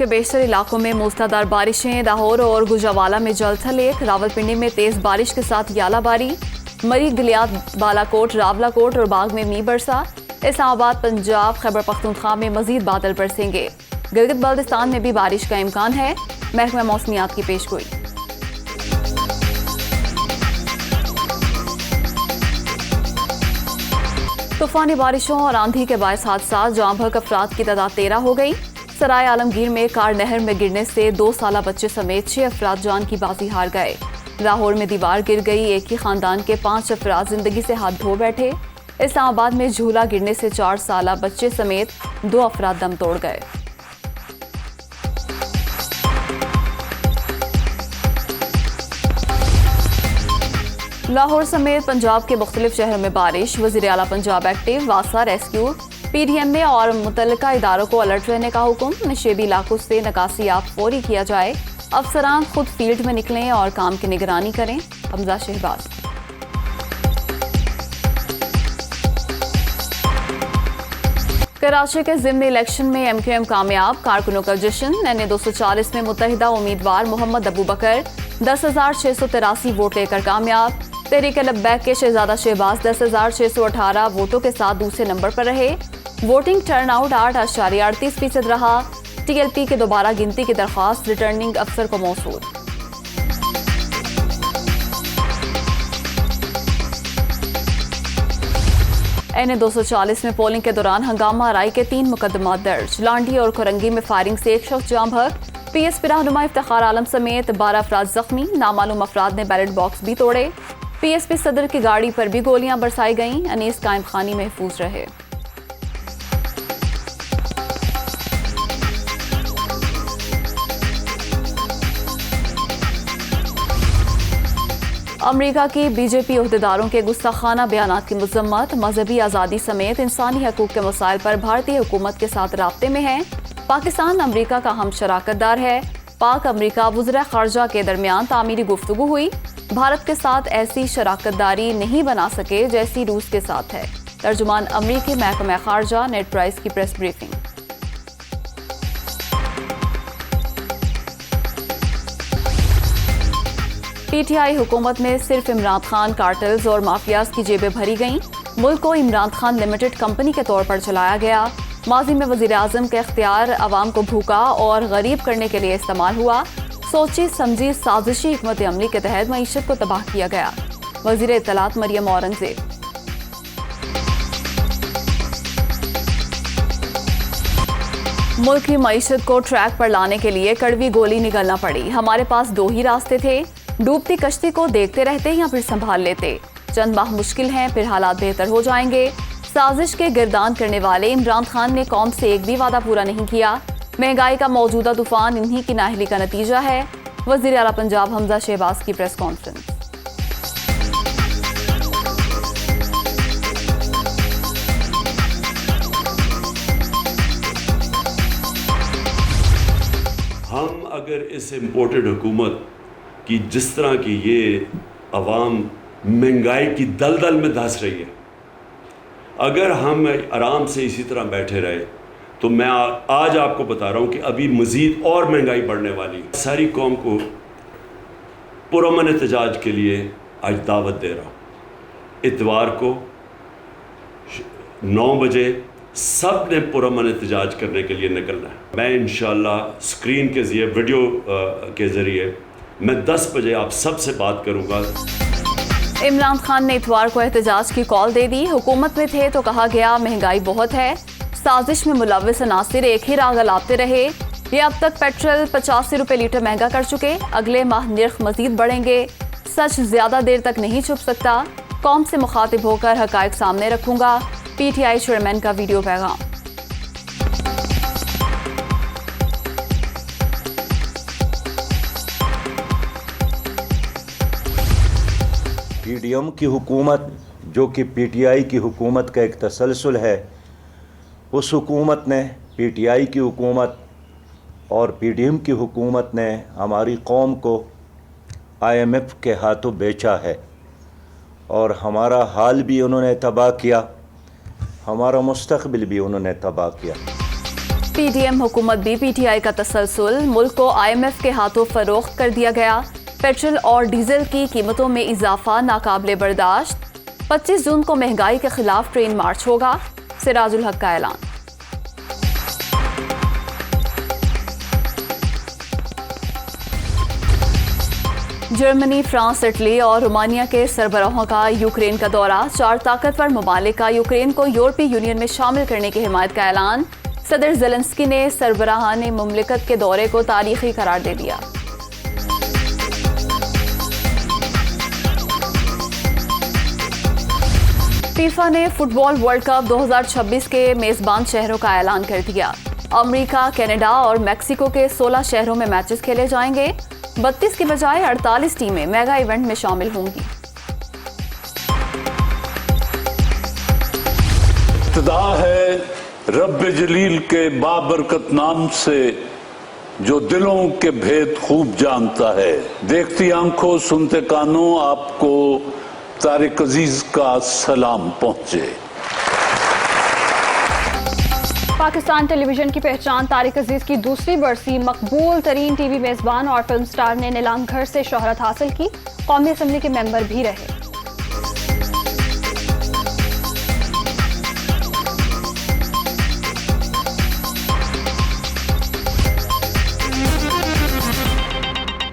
बेशतर इलाकों में मूसलाधार बारिशें। लाहौर और गुजरावाला में जलथल एक, रावलपिंडी में तेज बारिश के साथ यालाबारी। मरी, गिलियात, बालाकोट, रावलाकोट और बाग में मींह बरसा। इस्लामाबाद, पंजाब, खैबर पख्तूनख्वा में मजीद बादल बरसेंगे। गिलगित बल्तिस्तान में भी बारिश का इम्कान है, महकमा मौसमियात की पेशगोई। तूफानी बारिशों और आंधी के बायस हादसा, जहां भग अफराद की तादाद 13 हो गई। सराय आलमगीर में कार नहर में गिरने से 2 साला बच्चे समेत 6 अफराद जान की बाजी हार गए। लाहौर में दीवार गिर गई, एक ही खानदान के 5 अफराद जिंदगी से हाथ धो बैठे। इस्लामाबाद में झूला गिरने से 4 साला बच्चे समेत 2 अफराद दम तोड़ गए। लाहौर समेत पंजाब के मुख्तलिफ शहरों में बारिश। वज़ीर आला पंजाब एक्टिव, वासा रेस्क्यू, PDMA और मुतल्लिका इदारों को अलर्ट रहने का हुक्म। नशेबी इलाकों से निकासियाब फौरी किया जाए। अफसरान खुद फील्ड में निकलें और काम की निगरानी करें। हमजा शहबाज। कराची के ज़िमनी इलेक्शन में MQM कामयाब, कारकुनों का जश्न। NA 240 में मुत्तहिदा उम्मीदवार मोहम्मद अबू बकर 10,683 वोट लेकर कामयाब। तहरीक लब्बैक के शहजादा शहबाज 10,618 वोटों के साथ दूसरे नंबर पर रहे। वोटिंग टर्नआउट 8.38% रहा। TLP के दोबारा गिनती की दरख्वास्त रिटर्निंग अफसर को मौसूल। NA 240 में पोलिंग के दौरान हंगामा आराई के 3 मुकदमात दर्ज। लांडी और कोरंगी में फायरिंग से 1 शख्स जाँ भग। PSP रहनुमा इफ्तिखार आलम समेत 12 अफराद जख्मी। नामालूम अफराद ने बैलेट बॉक्स भी तोड़े। PSP सदर की गाड़ी पर भी गोलियां बरसाई गईं। अनीस कायम खानी महफूज रहे। अमरीका की BJP ओहदेदारों के गुस्ताखाना बयानात की मजम्मत। मजहबी आज़ादी समेत इंसानी हकूक़ के मसाइल पर भारतीय हुकूमत के साथ राब्ते में है। पाकिस्तान अमरीका का हम शराकतदार है। पाक अमरीका वज़ीर ख़ारजा के दरमियान तामीरी गुफ्तगू हुई। भारत के साथ ऐसी शराकतदारी नहीं बना सके जैसी रूस के साथ है। तर्जुमान अमरीकी महकमा ख़ारजा नेड प्राइस की प्रेस ब्रीफिंग। PTI हुकूमत में सिर्फ इमरान खान, कार्टल्स और माफियाज की जेबें भरी गईं। मुल्क को इमरान खान लिमिटेड कंपनी के तौर पर चलाया गया। माजी में वज़ीर आज़म का इख्तियार अवाम को भूखा और गरीब करने के लिए इस्तेमाल हुआ। सोची समझी साजिशी हिकमत अमली के तहत मईशत को तबाह किया गया। वज़ीर इत्तलात मरियम औरंगज़ेब। मुल्क की मईशत को ट्रैक पर लाने के लिए कड़वी गोली निगलना पड़ी। हमारे पास 2 ही रास्ते थे, डूबती कश्ती को देखते रहते या फिर संभाल लेते। चंद माह मुश्किल हैं, फिर हालात बेहतर हो जाएंगे। साजिश के गिरदान करने वाले इमरान खान ने कौम से एक भी वादा पूरा नहीं किया। महंगाई का मौजूदा तूफान इन्हीं की नाअहली का नतीजा है। वज़ीर आला पंजाब हमजा शहबाज की प्रेस कॉन्फ्रेंस। हम अगर इस इम्पोर्टेड हुकूमत की जिस तरह की ये अवाम महंगाई की दलदल में धंस रही है, अगर हम आराम से इसी तरह बैठे रहे तो मैं आज आपको बता रहा हूँ कि अभी मज़ीद और महंगाई बढ़ने वाली है। सारी कौम को पुरअमन एहतजाज के लिए आज दावत दे रहा हूँ। इतवार को 9 बजे सब ने पुरअमन एहतजाज करने के लिए निकलना है। मैं इंशाअल्लाह स्क्रीन के ज़रिए, वीडियो के ज़रिए मैं 10 बजे आप सब से बात करूँगा। इमरान खान ने इतवार को एहतजाज की कॉल दे दी। हुकूमत में थे तो कहा गया महंगाई बहुत है। साजिश में मुलव्विस अनासिर एक ही राग लाते रहे। ये अब तक पेट्रोल 85 रुपये लीटर महंगा कर चुके। अगले माह निर्ख मजीद बढ़ेंगे। सच ज्यादा देर तक नहीं छुप सकता। कौम से मुखातिब होकर हकायक सामने रखूंगा। PTI चेयरमैन का वीडियो पैगाम। PDM की हुकूमत, जो कि PTI की हुकूमत का एक तसलसल है, उस हुकूमत ने, PTI की हुकूमत और PDM की हुकूमत ने हमारी कौम को IMF के हाथों बेचा है और हमारा हाल भी उन्होंने तबाह किया, हमारा मुस्तक़बिल भी उन्होंने तबाह किया। पीडीएम हुकूमत भी पीटीआई का तसलसल, मुल्क को आईएमएफ के हाथों फरोख्त कर दिया गया। पेट्रोल और डीजल की कीमतों में इजाफा नाकाबिले बर्दाश्त। 25 जून को महंगाई के खिलाफ ट्रेन मार्च होगा, सिराजुल हक का ऐलान। जर्मनी, फ्रांस, इटली और रोमानिया के सरबराहों का यूक्रेन का दौरा। 4 ताकतवर ममालिक का यूक्रेन को यूरोपीय यूनियन में शामिल करने की हिमायत का ऐलान। सदर ज़ेलेंस्की ने सरबराहाने मुमलिकत के दौरे को तारीखी करार दे दिया। फीफा ने फुटबॉल वर्ल्ड कप 2026 के मेजबान शहरों का ऐलान कर दिया। अमेरिका, कनाडा और मैक्सिको के 16 शहरों में मैचेस खेले जाएंगे। 32 की बजाय 48 टीमें मेगा इवेंट में शामिल होंगी। इब्तिदा है रब्बे जलील के बाबरकत नाम से, जो दिलों के भेद खूब जानता है। देखती आंखों सुनते कानों आपको तारिक अजीज का सलाम पहुंचे। पाकिस्तान टेलीविजन की पहचान तारिक अजीज की दूसरी बरसी मकबूल तरीन टीवी मेजबान और फिल्म स्टार ने नीलाम घर से शोहरत हासिल की। कौमी असम्बली के मेंबर भी रहे।